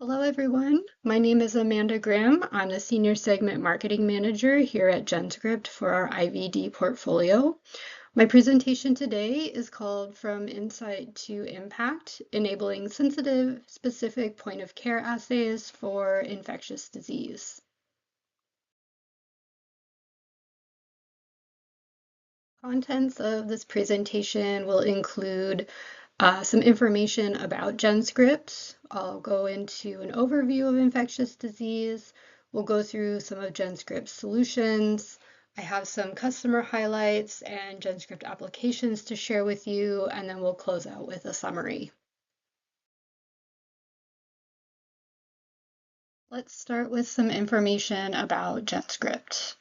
Hello, everyone. My name is Amanda Graham. I'm the Senior Segment Marketing Manager here at GenScript for our IVD portfolio. My presentation today is called From Insight to Impact, Enabling Sensitive, Specific Point-of-Care Assays for Infectious Disease. Contents of this presentation will include some information about GenScript. I'll go into an overview of infectious disease. We'll go through some of GenScript's solutions. I have some customer highlights and GenScript applications to share with you, and then we'll close out with a summary. Let's start with some information about GenScript.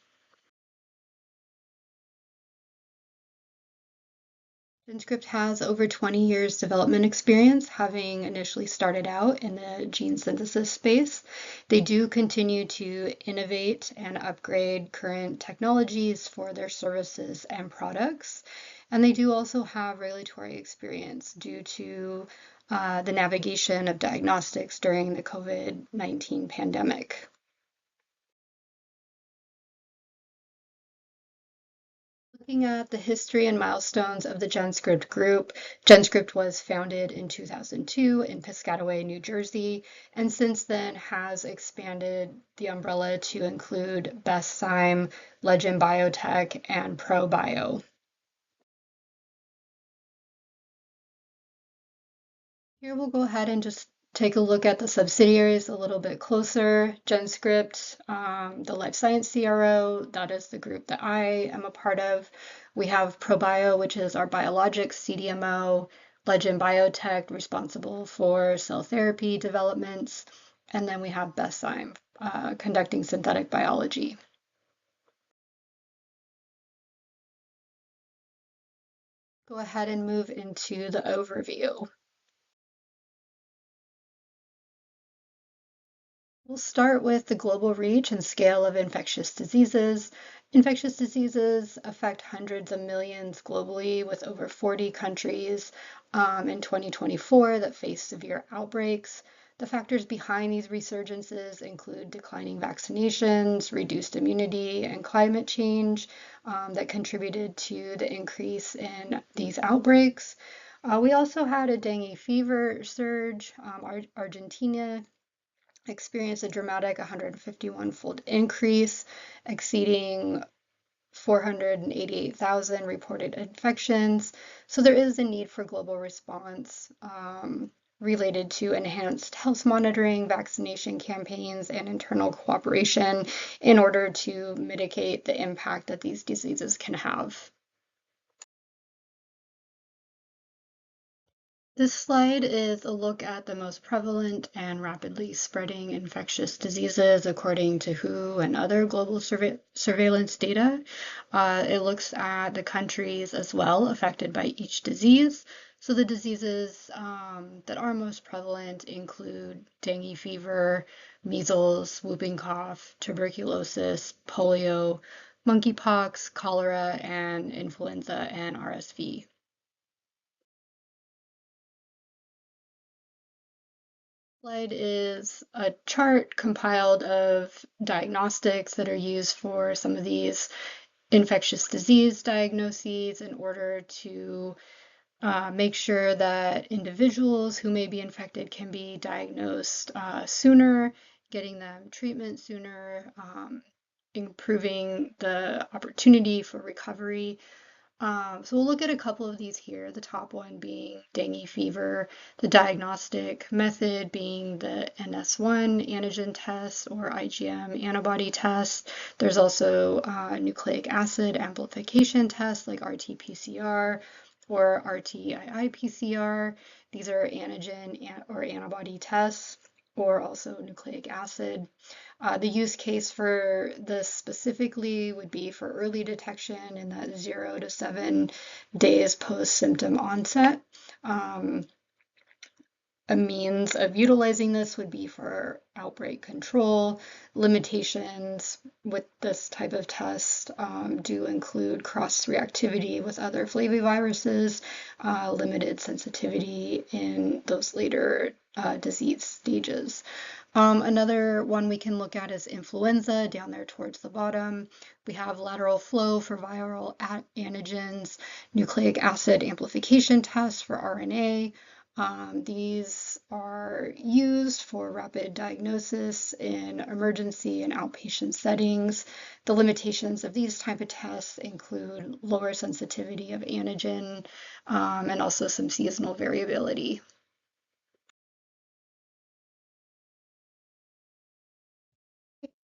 GenScript has over 20 years development experience, having initially started out in the gene synthesis space. They do continue to innovate and upgrade current technologies for their services and products. And they do also have regulatory experience due to the navigation of diagnostics during the COVID-19 pandemic. Looking at the history and milestones of the GenScript group, GenScript was founded in 2002 in Piscataway, New Jersey, and since then has expanded the umbrella to include BestSign, Legend Biotech, and ProBio. Here we'll go ahead and just take a look at the subsidiaries a little bit closer. GenScript, the life science CRO, that is the group that I am a part of. We have ProBio, which is our biologics CDMO, Legend Biotech, responsible for cell therapy developments, and then we have BestSign, conducting synthetic biology. Go ahead and move into the overview. We'll start with the global reach and scale of infectious diseases. Infectious diseases affect hundreds of millions globally, with over 40 countries in 2024 that face severe outbreaks. The factors behind these resurgences include declining vaccinations, reduced immunity, and climate change that contributed to the increase in these outbreaks. We also had a dengue fever surge. Argentina experienced a dramatic 151-fold increase, exceeding 488,000 reported infections. So there is a need for global response related to enhanced health monitoring, vaccination campaigns, and internal cooperation in order to mitigate the impact that these diseases can have. This slide is a look at the most prevalent and rapidly spreading infectious diseases according to WHO and other global surveillance data. It looks at the countries as well affected by each disease. So the diseases that are most prevalent include dengue fever, measles, whooping cough, tuberculosis, polio, monkeypox, cholera, and influenza and RSV. Slide is a chart compiled of diagnostics that are used for some of these infectious disease diagnoses in order to make sure that individuals who may be infected can be diagnosed sooner, getting them treatment sooner, improving the opportunity for recovery. So we'll look at a couple of these here, the top one being dengue fever, the diagnostic method being the NS1 antigen test or IgM antibody test. There's also nucleic acid amplification tests like RT-PCR or RT-PCR. These are antigen or antibody tests, or also nucleic acid. The use case for this specifically would be for early detection in that 0 to 7 days post-symptom onset. a means of utilizing this would be for outbreak control. Limitations with this type of test do include cross-reactivity with other flaviviruses, limited sensitivity in those later disease stages. Another one we can look at is influenza down there towards the bottom. We have lateral flow for viral antigens, nucleic acid amplification tests for RNA. These are used for rapid diagnosis in emergency and outpatient settings. The limitations of these type of tests include lower sensitivity of antigen and also some seasonal variability.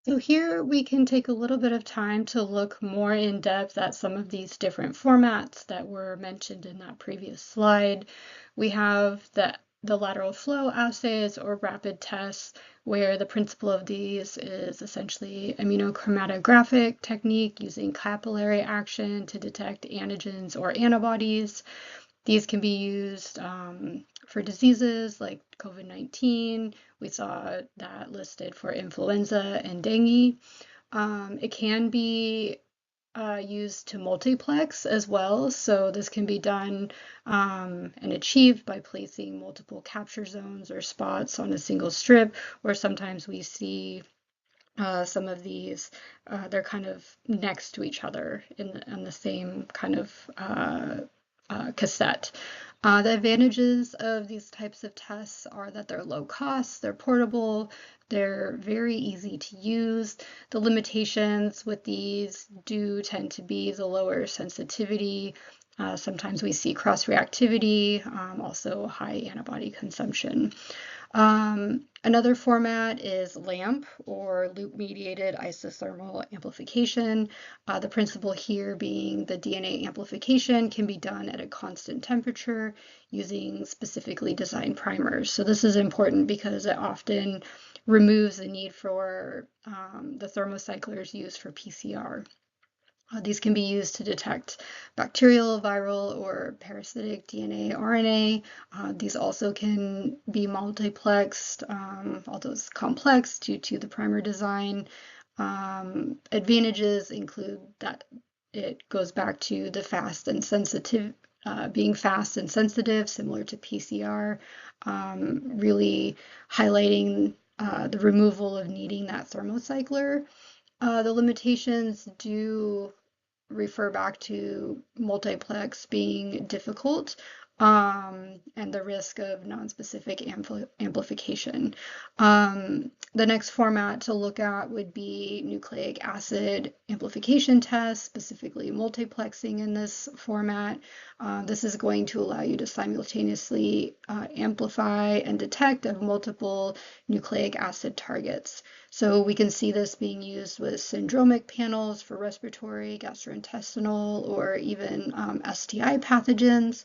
So here we can take a little bit of time to look more in depth at some of these different formats that were mentioned in that previous slide. We have the lateral flow assays or rapid tests, where the principle of these is essentially immunochromatographic technique using capillary action to detect antigens or antibodies. These can be used for diseases like COVID-19. We saw that listed for influenza and dengue. It can be used to multiplex as well. So this can be done and achieved by placing multiple capture zones or spots on a single strip, or sometimes we see some of these, they're kind of next to each other in the same kind of cassette. The advantages of these types of tests are that they're low cost, they're portable, they're very easy to use. The limitations with these do tend to be the lower sensitivity. Sometimes we see cross-reactivity, also high antibody consumption. Another format is LAMP, or loop-mediated isothermal amplification. The principle here being the DNA amplification can be done at a constant temperature using specifically designed primers. So this is important because it often removes the need for the thermocyclers used for PCR. These can be used to detect bacterial, viral, or parasitic DNA, RNA. These also can be multiplexed, although it's complex due to the primer design. Advantages include that it goes back to the fast and sensitive, being fast and sensitive, similar to PCR, really highlighting the removal of needing that thermocycler. The limitations do refer back to multiplex being difficult and the risk of nonspecific amplification. The next format to look at would be nucleic acid amplification tests, specifically multiplexing in this format. This is going to allow you to simultaneously amplify and detect of multiple nucleic acid targets. So we can see this being used with syndromic panels for respiratory, gastrointestinal, or even STI pathogens.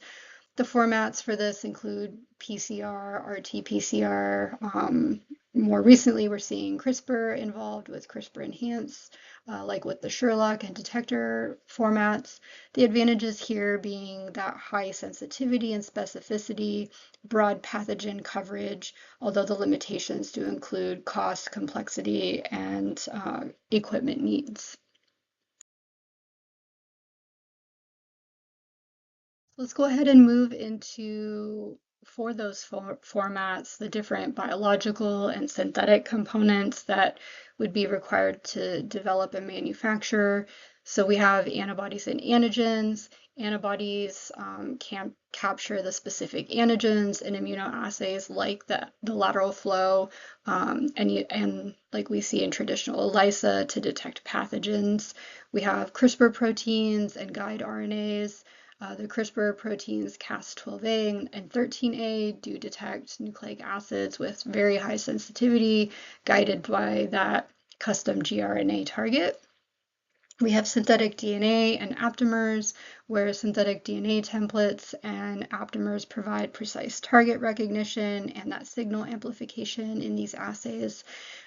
The formats for this include PCR, RT-PCR. More recently, we're seeing CRISPR involved with CRISPR Enhance, like with the Sherlock and detector formats. The advantages here being that high sensitivity and specificity, broad pathogen coverage, although the limitations do include cost, complexity, and equipment needs. Let's go ahead and move into, for those formats, the different biological and synthetic components that would be required to develop and manufacture. So we have antibodies and antigens. Antibodies can capture the specific antigens in immunoassays like the lateral flow and like we see in traditional ELISA to detect pathogens. We have CRISPR proteins and guide RNAs. The CRISPR proteins Cas12a and 13a do detect nucleic acids with very high sensitivity, guided by that custom gRNA target. We have synthetic DNA and aptamers, where synthetic DNA templates and aptamers provide precise target recognition and that signal amplification in these assays.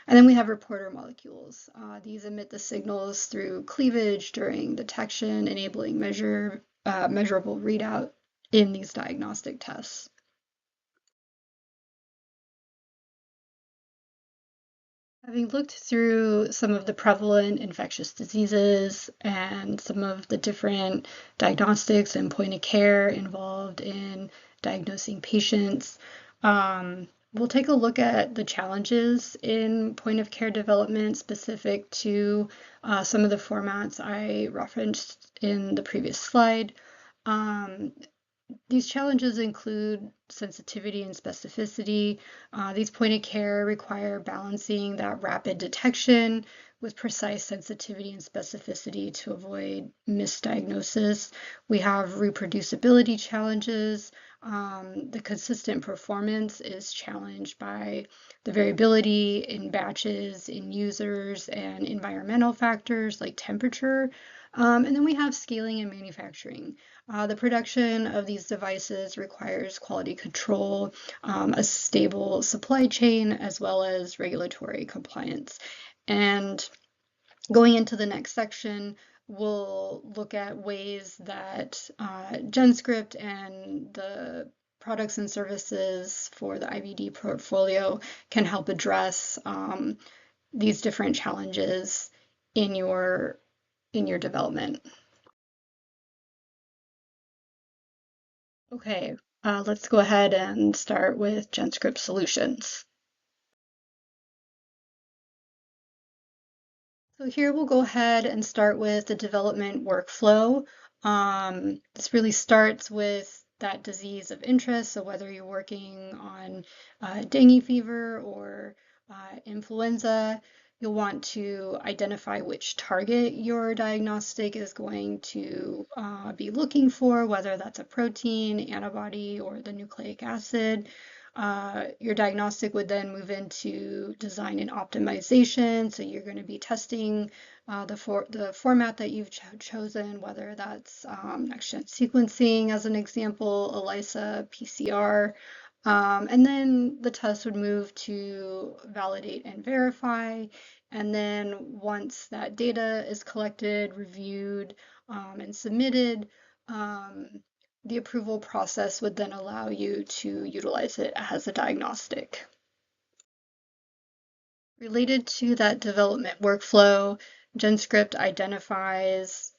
And then we have reporter molecules. These emit the signals through cleavage during detection, enabling measurable readout in these diagnostic tests. Having looked through some of the prevalent infectious diseases and some of the different diagnostics and point of care involved in diagnosing patients, we'll take a look at the challenges in point of care development specific to some of the formats I referenced in the previous slide. Um, these challenges include sensitivity and specificity. These point of care require balancing that rapid detection with precise sensitivity and specificity to avoid misdiagnosis. We have reproducibility challenges. The consistent performance is challenged by the variability in batches, in users, and environmental factors like temperature. And then we have scaling and manufacturing. The production of these devices requires quality control, a stable supply chain, as well as regulatory compliance. And going into the next section, we'll look at ways that GenScript and the products and services for the IVD portfolio can help address these different challenges in your development. Okay, let's go ahead and start with GenScript solutions. So here we'll go ahead and start with the development workflow. This really starts with that disease of interest. So whether you're working on dengue fever or influenza, you'll want to identify which target your diagnostic is going to be looking for, whether that's a protein, antibody, or the nucleic acid. Your diagnostic would then move into design and optimization. So you're going to be testing the format that you've chosen, whether that's next-gen sequencing as an example, ELISA, PCR. And then the test would move to validate and verify. And then once that data is collected, reviewed, and submitted, the approval process would then allow you to utilize it as a diagnostic. Related to that development workflow, GenScript identifies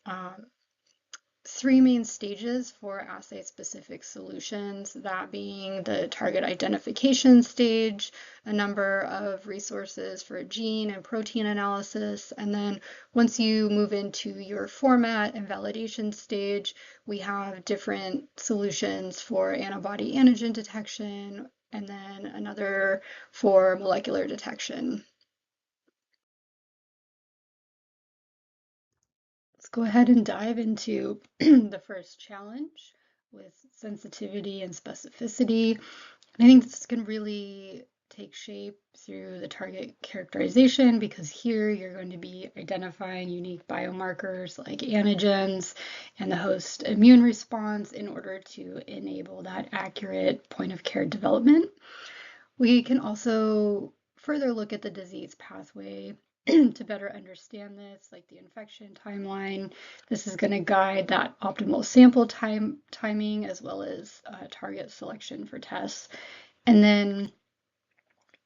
three main stages for assay-specific solutions, that being the target identification stage, a number of resources for gene and protein analysis, and then once you move into your format and validation stage, we have different solutions for antibody antigen detection, and then another for molecular detection. Let's go ahead and dive into the first challenge with sensitivity and specificity. And I think this can really take shape through the target characterization, because here you're going to be identifying unique biomarkers like antigens and the host immune response in order to enable that accurate point of care development. We can also further look at the disease pathway to better understand this, like the infection timeline. This is going to guide that optimal sample timing as well as target selection for tests. And then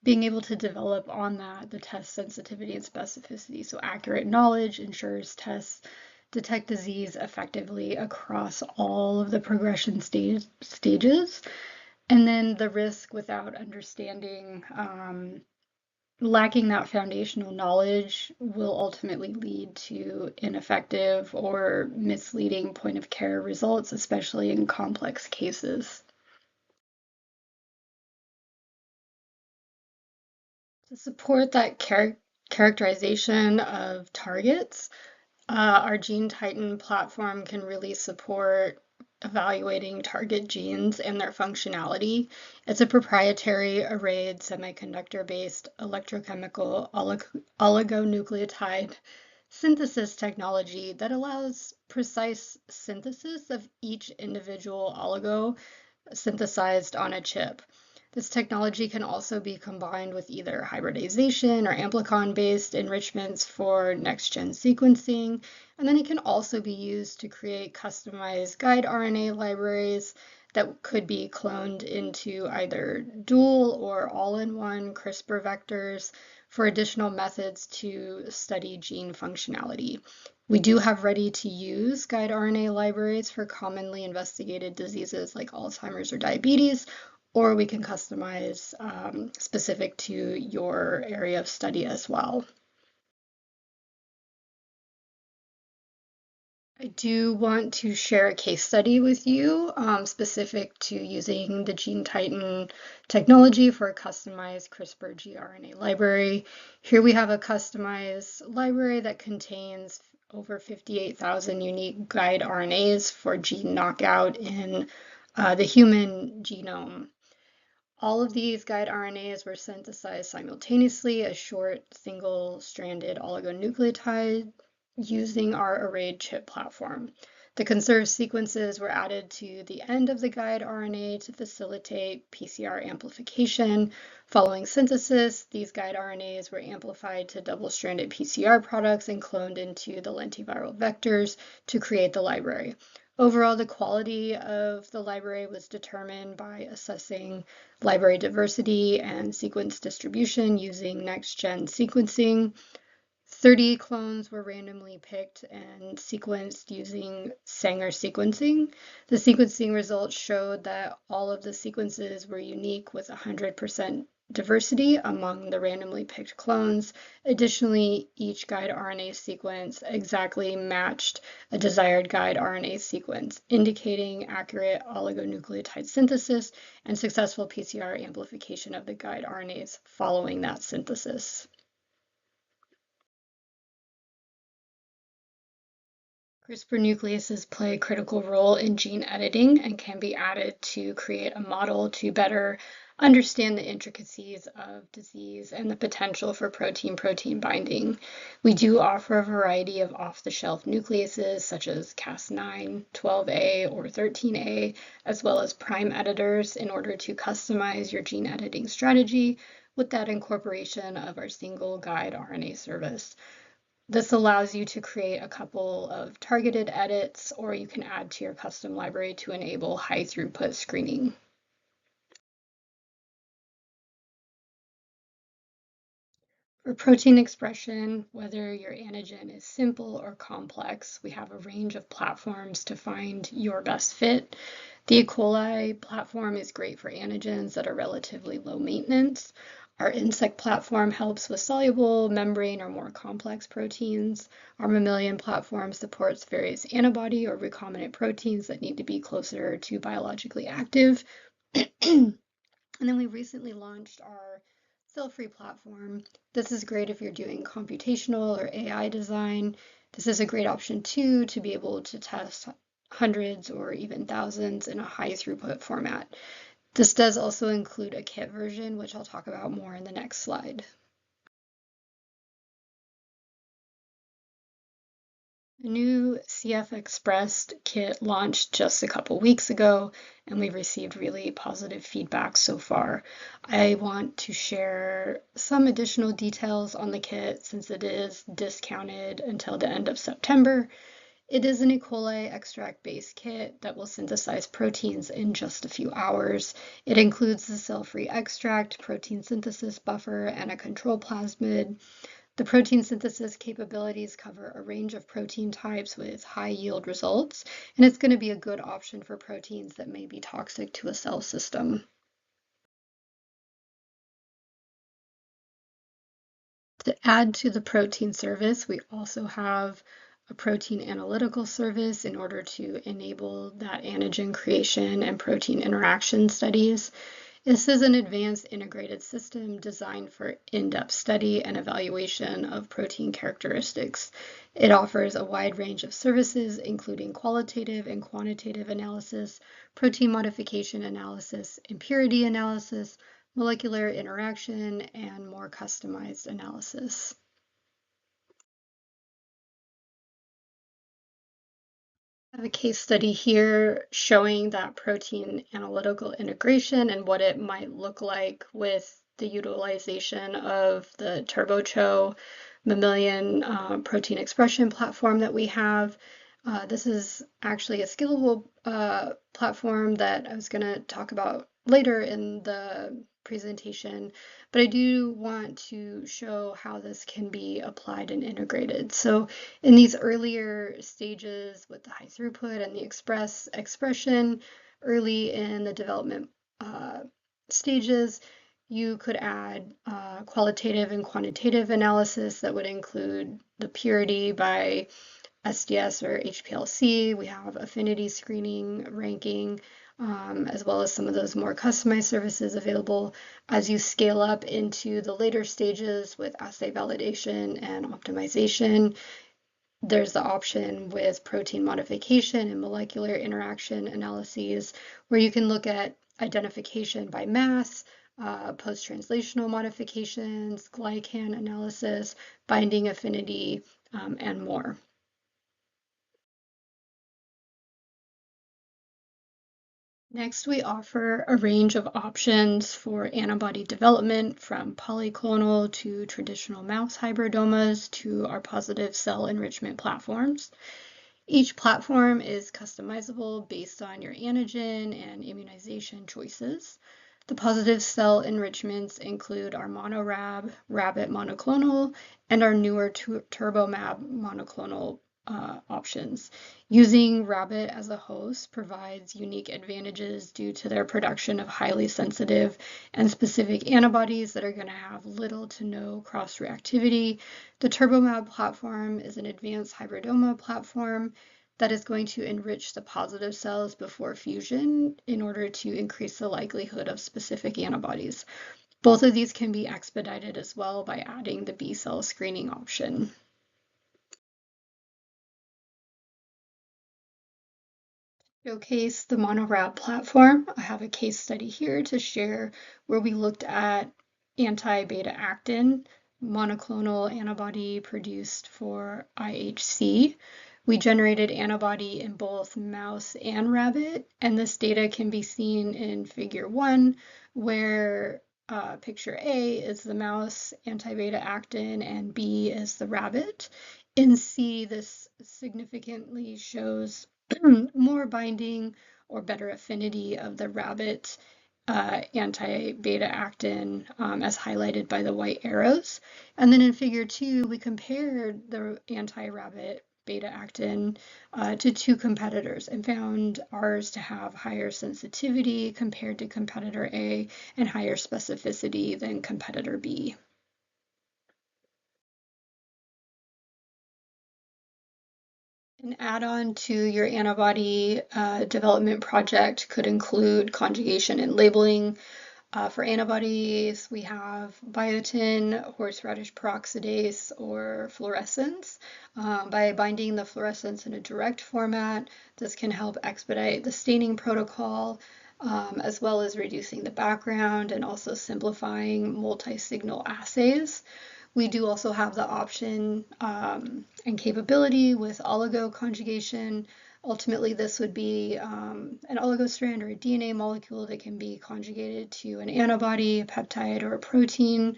being able to develop on that the test sensitivity and specificity. So accurate knowledge ensures tests detect disease effectively across all of the progression stages. And then the risk without understanding, lacking that foundational knowledge will ultimately lead to ineffective or misleading point of care results, especially in complex cases. To support that characterization of targets, our Gene Titan platform can really support evaluating target genes and their functionality. It's a proprietary arrayed semiconductor-based electrochemical oligonucleotide synthesis technology that allows precise synthesis of each individual oligo synthesized on a chip. This technology can also be combined with either hybridization or amplicon-based enrichments for next-gen sequencing, and then it can also be used to create customized guide RNA libraries that could be cloned into either dual or all-in-one CRISPR vectors for additional methods to study gene functionality. We do have ready-to-use guide RNA libraries for commonly investigated diseases like Alzheimer's or diabetes, or we can customize specific to your area of study as well. I do want to share a case study with you specific to using the GeneTitan technology for a customized CRISPR gRNA library. Here we have a customized library that contains over 58,000 unique guide RNAs for gene knockout in the human genome. All of these guide RNAs were synthesized simultaneously as short single-stranded oligonucleotide using our arrayed chip platform. The conserved sequences were added to the end of the guide RNA to facilitate PCR amplification. Following synthesis, these guide RNAs were amplified to double-stranded PCR products and cloned into the lentiviral vectors to create the library. Overall, the quality of the library was determined by assessing library diversity and sequence distribution using next-gen sequencing. 30 clones were randomly picked and sequenced using Sanger sequencing. The sequencing results showed that all of the sequences were unique with 100% diversity among the randomly picked clones. Additionally, each guide RNA sequence exactly matched a desired guide RNA sequence, indicating accurate oligonucleotide synthesis and successful PCR amplification of the guide RNAs following that synthesis. CRISPR nucleases play a critical role in gene editing and can be added to create a model to better understand the intricacies of disease and the potential for protein-protein binding. We do offer a variety of off-the-shelf nucleases such as Cas9, 12A, or 13A, as well as prime editors in order to customize your gene editing strategy with that incorporation of our single guide RNA service. This allows you to create a couple of targeted edits, or you can add to your custom library to enable high throughput screening. For protein expression, whether your antigen is simple or complex, we have a range of platforms to find your best fit. The E. coli platform is great for antigens that are relatively low maintenance. Our insect platform helps with soluble, membrane, or more complex proteins. Our mammalian platform supports various antibody or recombinant proteins that need to be closer to biologically active. And then we recently launched our cell-free platform. This is great if you're doing computational or AI design. This is a great option too to be able to test hundreds or even thousands in a high throughput format. This does also include a kit version, which I'll talk about more in the next slide. The new CF Express kit launched just a couple weeks ago, and we've received really positive feedback so far. I want to share some additional details on the kit since it is discounted until the end of September. It is an E. coli extract-based kit that will synthesize proteins in just a few hours. It includes the cell-free extract, protein synthesis buffer, and a control plasmid. The protein synthesis capabilities cover a range of protein types with high yield results, and it's going to be a good option for proteins that may be toxic to a cell system. To add to the protein service, we also have a protein analytical service in order to enable that antigen creation and protein interaction studies. This is an advanced integrated system designed for in-depth study and evaluation of protein characteristics. It offers a wide range of services, including qualitative and quantitative analysis, protein modification analysis, impurity analysis, molecular interaction, and more customized analysis. I have a case study here showing that protein analytical integration and what it might look like with the utilization of the TurboCho mammalian protein expression platform that we have. This is actually a scalable platform that I was going to talk about later in the presentation, but I do want to show how this can be applied and integrated. So in these earlier stages with the high throughput and the expression early in the development stages, you could add qualitative and quantitative analysis that would include the purity by SDS or HPLC. We have affinity screening, ranking, as well as some of those more customized services available as you scale up into the later stages with assay validation and optimization. There's the option with protein modification and molecular interaction analyses where you can look at identification by mass, post-translational modifications, glycan analysis, binding affinity, and more. Next, we offer a range of options for antibody development from polyclonal to traditional mouse hybridomas to our positive cell enrichment platforms. Each platform is customizable based on your antigen and immunization choices. The positive cell enrichments include our monorab, rabbit monoclonal, and our newer turbomab monoclonal options. Using rabbit as a host provides unique advantages due to their production of highly sensitive and specific antibodies that are going to have little to no cross-reactivity. The turbomab platform is an advanced hybridoma platform that is going to enrich the positive cells before fusion in order to increase the likelihood of specific antibodies. Both of these can be expedited as well by adding the B cell screening option. Showcase the monorab platform. I have a case study here to share where we looked at anti-beta-actin, monoclonal antibody produced for IHC. We generated antibody in both mouse and rabbit, and this data can be seen in figure 1, where picture A is the mouse anti-beta-actin and B is the rabbit. In C, this significantly shows more binding or better affinity of the rabbit anti-beta-actin as highlighted by the white arrows. And then in figure 2, we compared the anti-rabbit beta-actin to 2 competitors and found ours to have higher sensitivity compared to competitor A and higher specificity than competitor B. An add-on to your antibody development project could include conjugation and labeling. For antibodies, we have biotin, horseradish peroxidase, or fluorescence. By binding the fluorescence in a direct format, this can help expedite the staining protocol, as well as reducing the background and also simplifying multi-signal assays. We do also have the option and capability with oligo conjugation. Ultimately, this would be an oligo strand or a DNA molecule that can be conjugated to an antibody, a peptide, or a protein.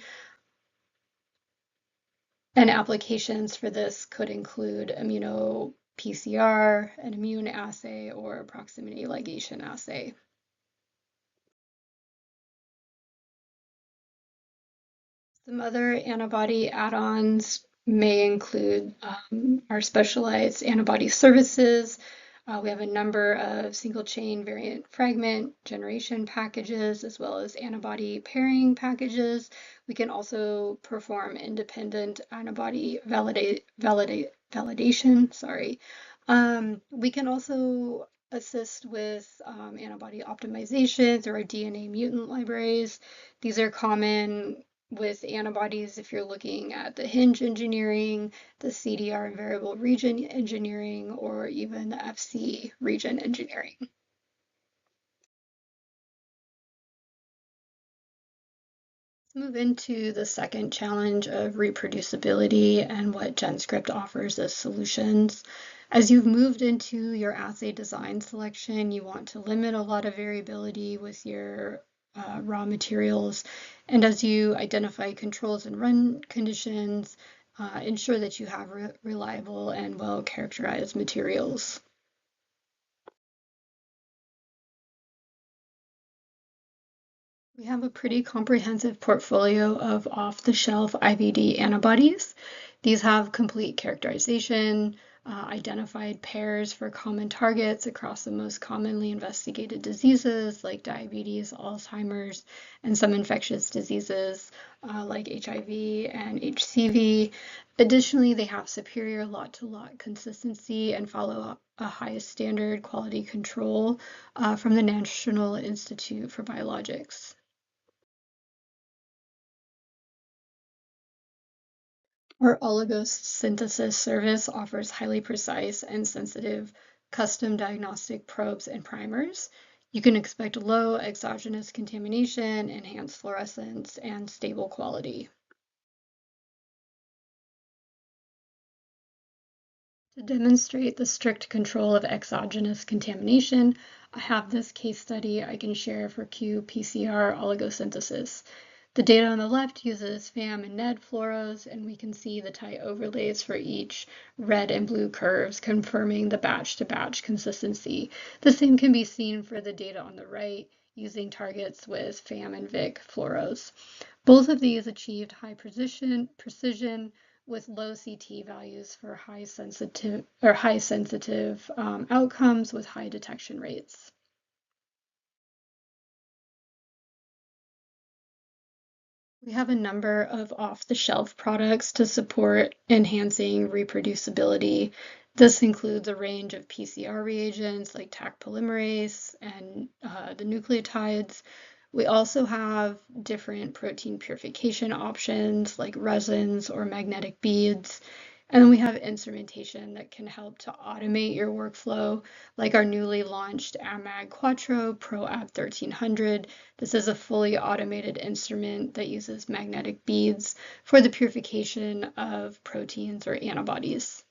And applications for this could include immuno-PCR, an immune assay, or a proximity ligation assay. Some other antibody add-ons may include our specialized antibody services. We have a number of single-chain variant fragment generation packages, as well as antibody pairing packages. We can also perform independent antibody validation. We can also assist with antibody optimizations or DNA mutant libraries. These are common with antibodies if you're looking at the hinge engineering, the CDR and variable region engineering, or even the FC region engineering. Let's move into the second challenge of reproducibility and what GenScript offers as solutions. As you've moved into your assay design selection, you want to limit a lot of variability with your raw materials. And as you identify controls and run conditions, ensure that you have reliable and well-characterized materials. We have a pretty comprehensive portfolio of off-the-shelf IVD antibodies. These have complete characterization, identified pairs for common targets across the most commonly investigated diseases like diabetes, Alzheimer's, and some infectious diseases like HIV and HCV. Additionally, they have superior lot-to-lot consistency and follow a high standard quality control from the National Institute for Biologics. Our oligos synthesis service offers highly precise and sensitive custom diagnostic probes and primers. You can expect low exogenous contamination, enhanced fluorescence, and stable quality. To demonstrate the strict control of exogenous contamination, I have this case study I can share for qPCR oligosynthesis. The data on the left uses FAM and NED fluoros, and we can see the tight overlays for each red and blue curves, confirming the batch-to-batch consistency. The same can be seen for the data on the right, using targets with FAM and VIC fluoros. Both of these achieved high precision with low CT values for high sensitive outcomes with high detection rates. We have a number of off-the-shelf products to support enhancing reproducibility. This includes a range of PCR reagents like Taq polymerase and the nucleotides. We also have different protein purification options like resins or magnetic beads. And then we have instrumentation that can help to automate your workflow, like our newly launched AMAG Quattro ProAb 1300. This is a fully automated instrument that uses magnetic beads for the purification of proteins or antibodies.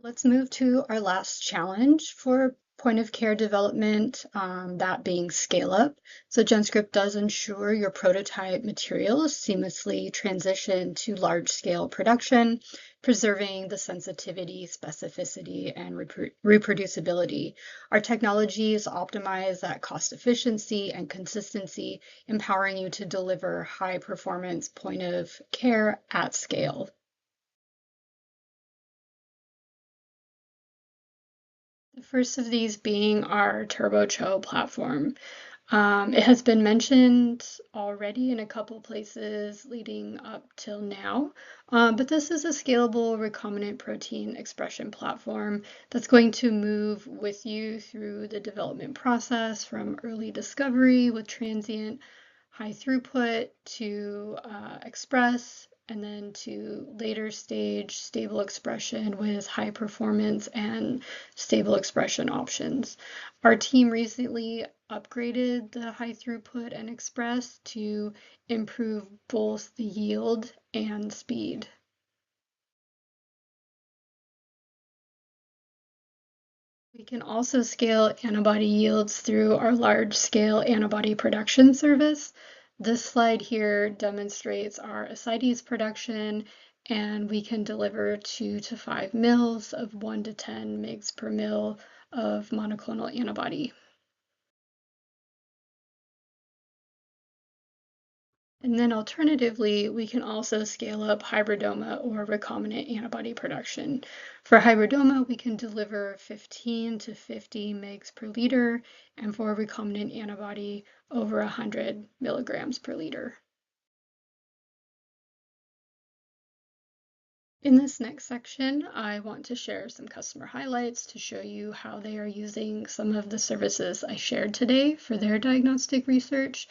Let's move to our last challenge for point of care development, that being scale up. So GenScript does ensure your prototype materials seamlessly transition to large scale production, preserving the sensitivity, specificity, and reproducibility. Our technologies optimize that cost efficiency and consistency, empowering you to deliver high performance point of care at scale. The first of these being our TurboCho platform. It has been mentioned already in a couple places leading up till now, but this is a scalable recombinant protein expression platform that's going to move with you through the development process from early discovery with transient high throughput to express, and then to later stage stable expression with high performance and stable expression options. Our team recently upgraded the high throughput and express to improve both the yield and speed. We can also scale antibody yields through our large-scale antibody production service. This slide here demonstrates our ascites production, and we can deliver 2 to 5 mils of 1 to 10 mg per mil of monoclonal antibody. And then alternatively, we can also scale up hybridoma or recombinant antibody production. For hybridoma, we can deliver 15 to 50 mg per liter, and for recombinant antibody, over 100 milligrams per liter. In this next section, I want to share some customer highlights to show you how they are using some of the services I shared today for their diagnostic research.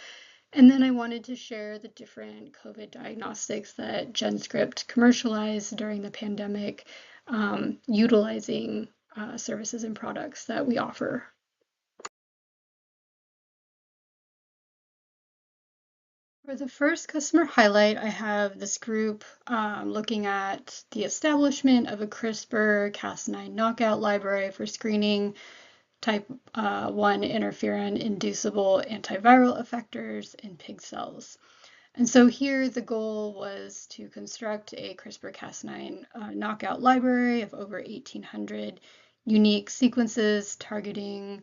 And then I wanted to share the different COVID diagnostics that GenScript commercialized during the pandemic, utilizing services and products that we offer. For the first customer highlight, I have this group looking at the establishment of a CRISPR Cas9 knockout library for screening type 1 interferon inducible antiviral effectors in pig cells. And so here the goal was to construct a CRISPR-Cas9 knockout library of over 1,800 unique sequences targeting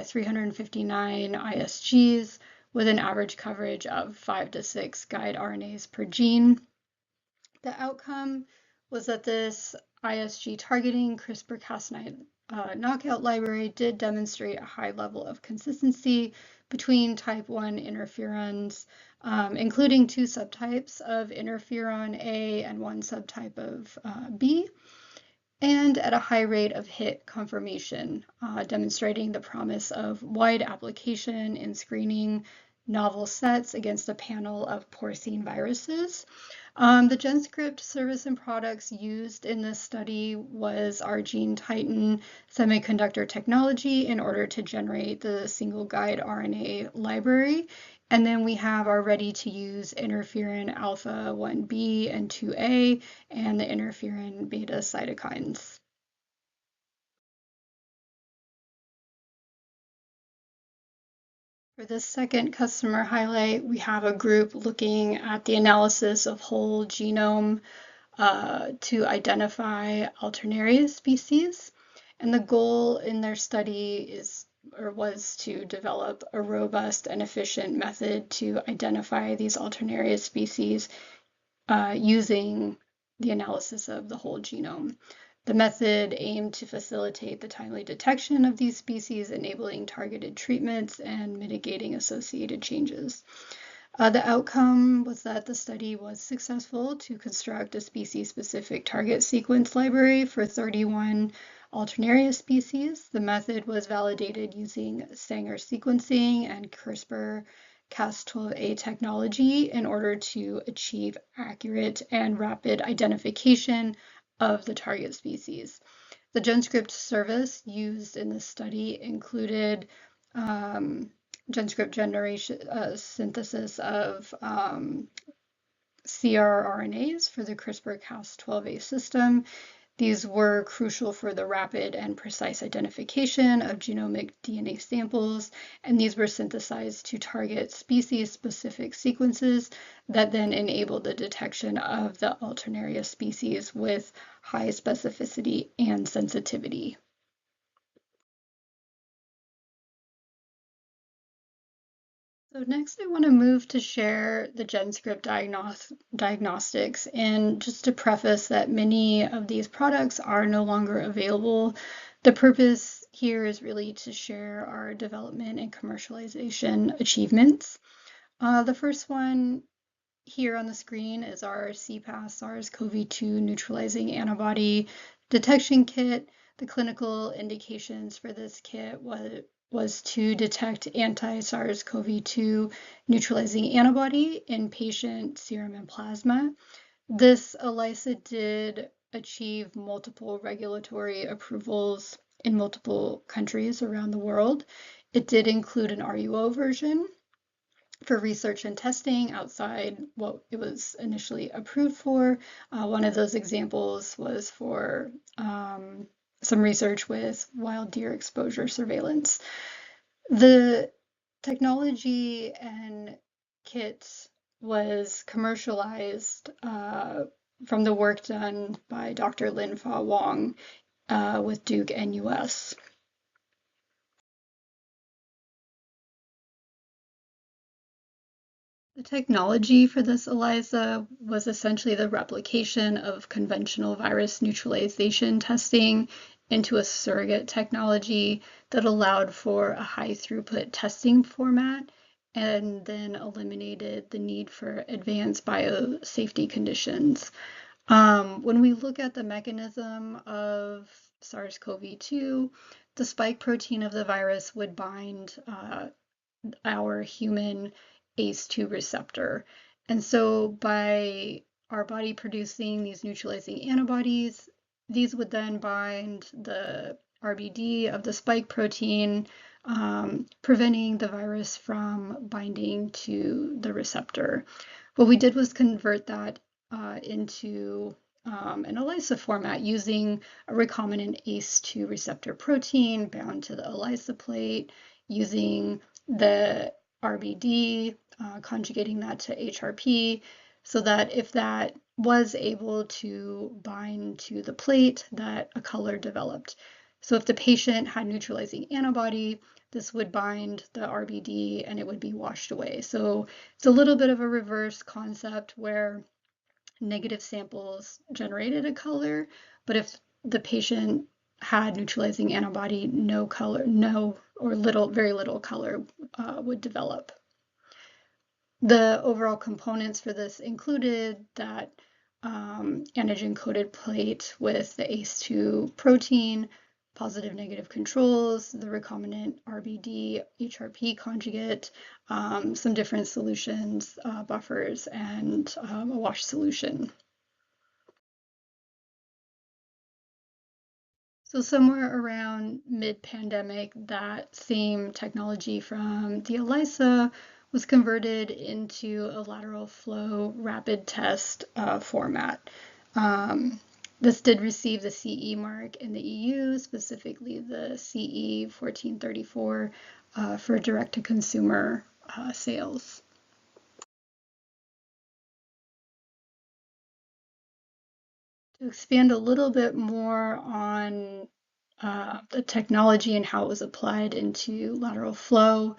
359 ISGs with an average coverage of 5 to 6 guide RNAs per gene. The outcome was that this ISG targeting CRISPR-Cas9 knockout library did demonstrate a high level of consistency between type 1 interferons, including 2 subtypes of interferon A and 1 subtype of B, and at a high rate of hit confirmation, demonstrating the promise of wide application in screening novel sets against a panel of porcine viruses. The GenScript service and products used in this study was our Gene Titan semiconductor technology in order to generate the single guide RNA library. And then we have our ready-to-use interferon alpha 1b and 2a and the interferon beta cytokines. For this second customer highlight, we have a group looking at the analysis of whole genome to identify Alternarius species. And the goal in their study was to develop a robust and efficient method to identify these Alternarius species using the analysis of the whole genome. The method aimed to facilitate the timely detection of these species, enabling targeted treatments and mitigating associated changes. The outcome was that the study was successful to construct a species-specific target sequence library for 31 Alternarius species. The method was validated using Sanger sequencing and CRISPR-Cas12a technology in order to achieve accurate and rapid identification of the target species. The GenScript service used in this study included GenScript generation, synthesis of crRNAs for the CRISPR-Cas12a system. These were crucial for the rapid and precise identification of genomic DNA samples, and these were synthesized to target species-specific sequences that then enabled the detection of the Alternarius species with high specificity and sensitivity. So next I want to move to share the GenScript diagnostics, and just to preface that many of these products are no longer available. The purpose here is really to share our development and commercialization achievements. The first one here on the screen is our CPAS SARS-CoV-2 neutralizing antibody detection kit. The clinical indications for this kit was to detect anti-SARS-CoV-2 neutralizing antibody in patient serum and plasma. This ELISA did achieve multiple regulatory approvals in multiple countries around the world. It did include an RUO version for research and testing outside what it was initially approved for. One of those examples was for some research with wild deer exposure surveillance. The technology and kits was commercialized from the work done by Dr. Lin-Fa Wong with Duke NUS. The technology for this ELISA was essentially the replication of conventional virus neutralization testing into a surrogate technology that allowed for a high throughput testing format and then eliminated the need for advanced biosafety conditions. When we look at the mechanism of SARS-CoV-2, the spike protein of the virus would bind our human ACE2 receptor. And so by our body producing these neutralizing antibodies, these would then bind the RBD of the spike protein, preventing the virus from binding to the receptor. What we did was convert that into an ELISA format using a recombinant ACE2 receptor protein bound to the ELISA plate, using the RBD, conjugating that to HRP, so that if that was able to bind to the plate, that a color developed. So if the patient had neutralizing antibody, this would bind the RBD and it would be washed away. So it's a little bit of a reverse concept where negative samples generated a color, but if the patient had neutralizing antibody, no color, no or little, very little color would develop. The overall components for this included that antigen-coated plate with the ACE2 protein, positive negative controls, the recombinant RBD HRP conjugate, some different solutions, buffers, and a wash solution. So somewhere around mid-pandemic, that same technology from the ELISA was converted into a lateral flow rapid test format. This did receive the CE mark in the EU, specifically the CE 1434 for direct-to-consumer sales. To expand a little bit more on the technology and how it was applied into lateral flow.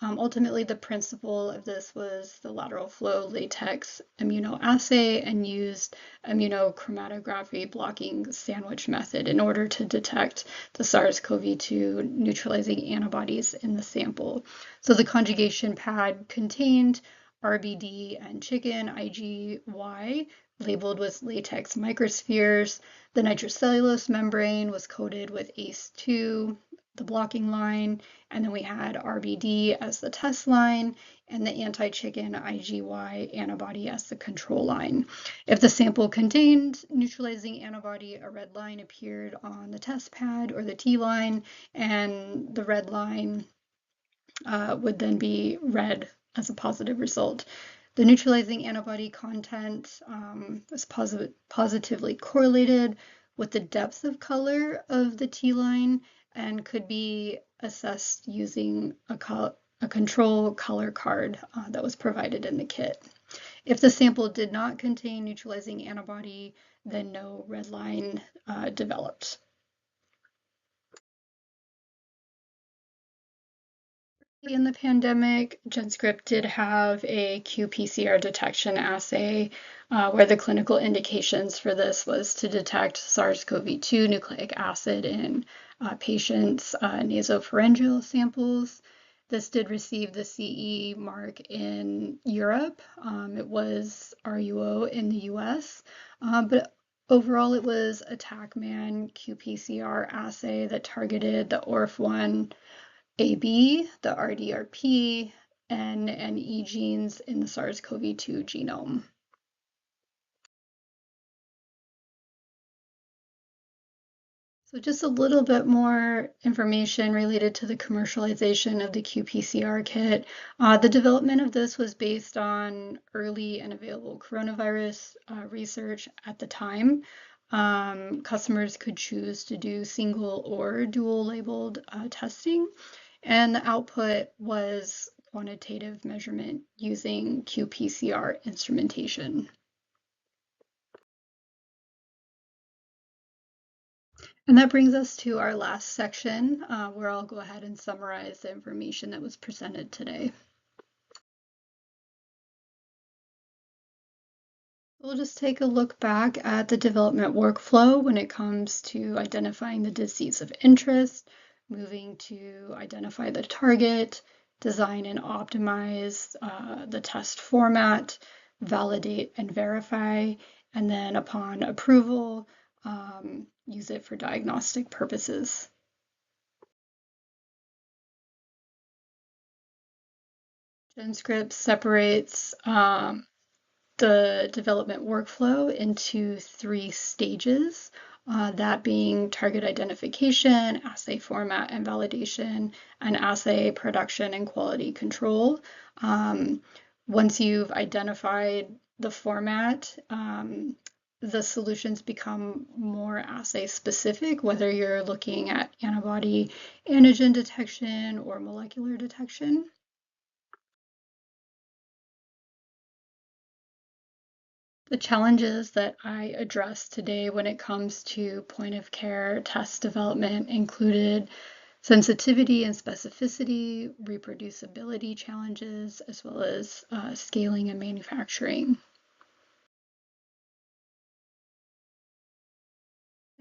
Ultimately, the principle of this was the lateral flow latex immunoassay and used immunochromatography blocking sandwich method in order to detect the SARS-CoV-2 neutralizing antibodies in the sample. So the conjugation pad contained RBD and chicken IgY labeled with latex microspheres. The nitrocellulose membrane was coated with ACE2, the blocking line, and then we had RBD as the test line and the anti-chicken IgY antibody as the control line. If the sample contained neutralizing antibody, a red line appeared on the test pad or the T line, and the red line would then be red as a positive result. The neutralizing antibody content was positively correlated with the depth of color of the T line and could be assessed using a control color card that was provided in the kit. If the sample did not contain neutralizing antibody, then no red line developed. In the pandemic, GenScript did have a qPCR detection assay where the clinical indications for this was to detect SARS-CoV-2 nucleic acid in patients' nasopharyngeal samples. This did receive the CE mark in Europe. It was RUO in the US, but overall it was a TACMAN qPCR assay that targeted the ORF1 AB, the RDRP, N, and E genes in the SARS-CoV-2 genome. So just a little bit more information related to the commercialization of the qPCR kit. The development of this was based on early and available coronavirus research at the time. Customers could choose to do single or dual labeled testing. And the output was quantitative measurement using qPCR instrumentation. And that brings us to our last section, where I'll go ahead and summarize the information that was presented today. We'll just take a look back at the development workflow when it comes to identifying the disease of interest, moving to identify the target, design and optimize the test format, validate and verify, and then upon approval, use it for diagnostic purposes. GenScript separates the development workflow into 3 stages, that being target identification, assay format and validation, and assay production and quality control. Once you've identified the format, the solutions become more assay specific, whether you're looking at antibody antigen detection or molecular detection. The challenges that I addressed today when it comes to point of care test development included sensitivity and specificity, reproducibility challenges, as well as scaling and manufacturing.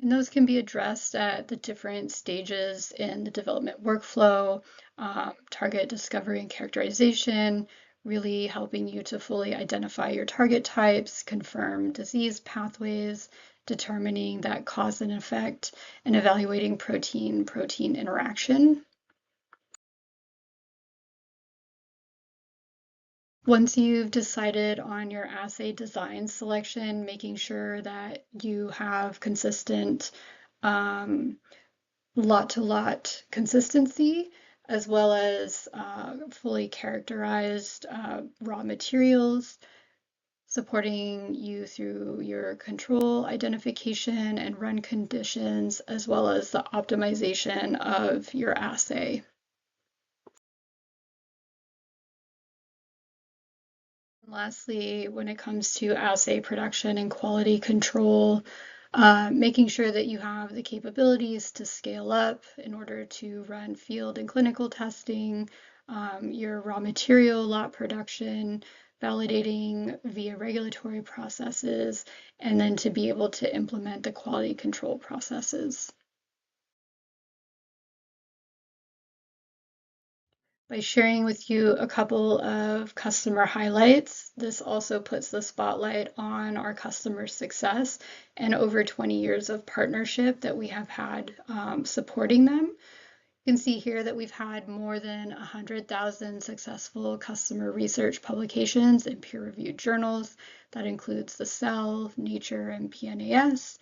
And those can be addressed at the different stages in the development workflow, target discovery and characterization, really helping you to fully identify your target types, confirm disease pathways, determining that cause and effect, and evaluating protein-protein interaction. Once you've decided on your assay design selection, making sure that you have consistent lot-to-lot consistency, as well as fully characterized raw materials, supporting you through your control identification and run conditions, as well as the optimization of your assay. Lastly, when it comes to assay production and quality control, making sure that you have the capabilities to scale up in order to run field and clinical testing, your raw material lot production, validating via regulatory processes, and then to be able to implement the quality control processes. By sharing with you a couple of customer highlights, this also puts the spotlight on our customer success and over 20 years of partnership that we have had supporting them. You can see here that we've had more than 100,000 successful customer research publications in peer-reviewed journals. That includes the Cell, Nature, and PNAS.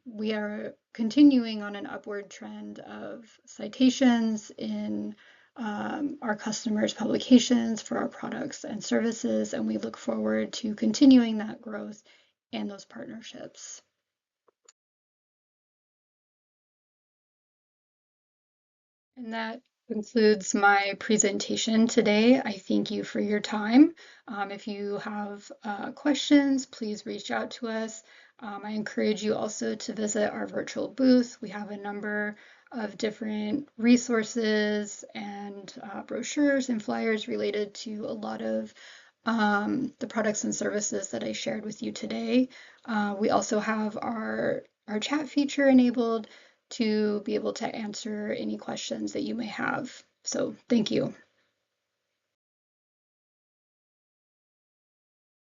We are continuing on an upward trend of citations in our customers' publications for our products and services, and we look forward to continuing that growth and those partnerships. And that concludes my presentation today. I thank you for your time. If you have questions, please reach out to us. I encourage you also to visit our virtual booth. We have a number of different resources and brochures and flyers related to a lot of the products and services that I shared with you today. We also have our chat feature enabled to be able to answer any questions that you may have. So thank you.